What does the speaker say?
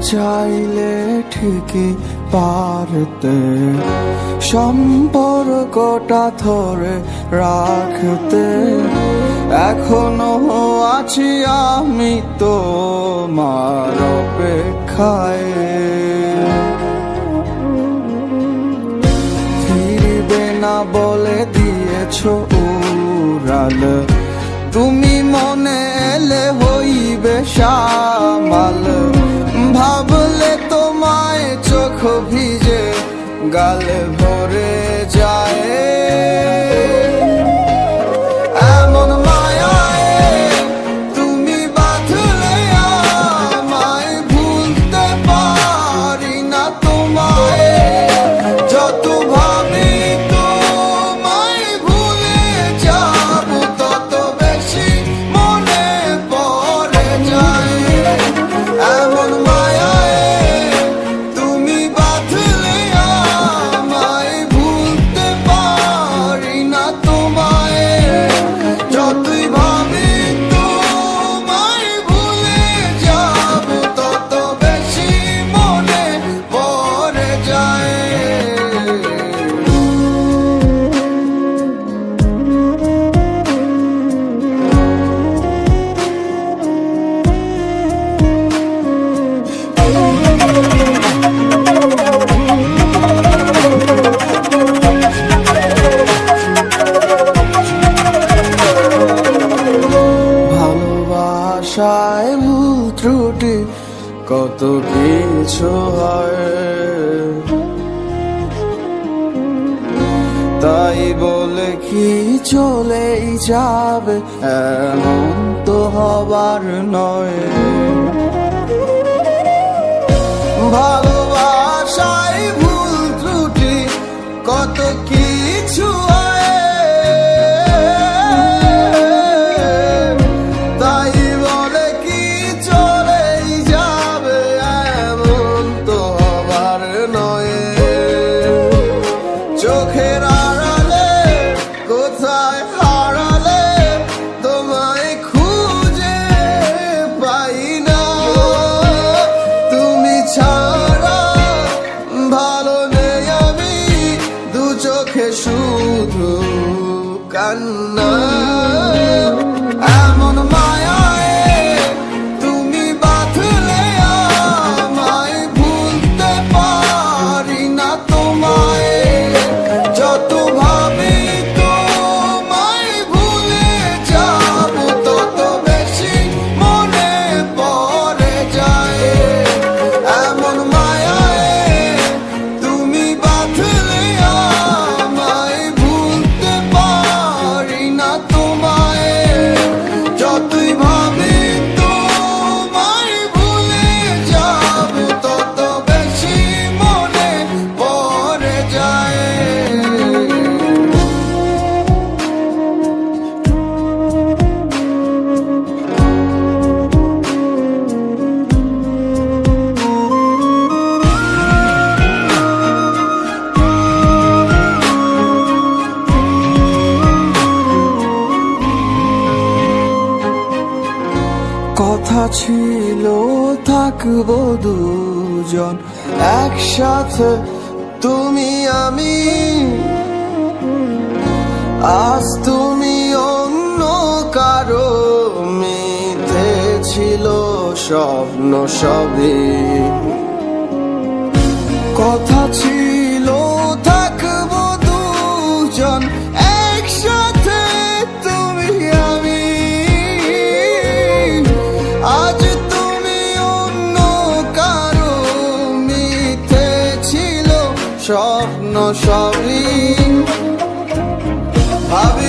চাইলে ঠিকই পারতে সম্পর্কটা ধরে রাখতে। এখনো আছি আমি তোমার অপেক্ষায়, ফিরবে না বলে দিয়েছো উড়াল। তুমি মনে এলে হইবে সামাল, ভাবলে তোমায় চোখ ভিজে গাল ভরে যায়। এমন মায়ায় তুমি বাঁধলে আমায়, ভুলতে পারি না তোমায়। যত ভাবি তোমায় ভুলে যাব, তত বেশি মনে পড়ে যায়। এমন মায়ায় তুমি বাঁধলে আমায়, ভুলতে পারি না তোমায়। যতই ভাবি তোমায় ভুলে যাব, তত বেশি মনে পড়ে যায়। ভালোবাসায় ভুল ত্রুটি কত কিছু হয়, তাই বলে কি চলেই যাবে এমন তো হবার নয়। ভালোবাসায় ভুল ত্রুটি কত কিছু হয়, তাই বলে কি চলেই যাবে এমন তো হবার নয়। চোখের আড়ালে কোথায় হারালে তোমায় খুঁজে পাই না। তুমি ছাড়া ভালো নেই আমি, দু চোখে শুধু কান্না। এমন মায়ায় তুমি বাঁধলে আমায়, ভুলতে পারি না তোমায়। যত ভাবি তোমায় ভুলে যাব, তত বেশি মনে পড়ে যায়। এমন মায়ায় তুমি বাঁধলে আমায়, ভুলতে পারি না তোমায়। যতই ভাবি তোমায় ভুলে যাব, তত বেশি মনে পড়ে যায়। কথা ছিল থাকবো দুজন একসাথে তুমি আমি, আজ তুমি অন্য কারো। মিথ্যে ছিল স্বপ্ন সবই, কথা ছিল থাকবো দুজন একসাথে তুমি আমি, আজ তুমি অন্য কারো। মিথ্যে ছিল স্বপ্ন সবই, ভাবি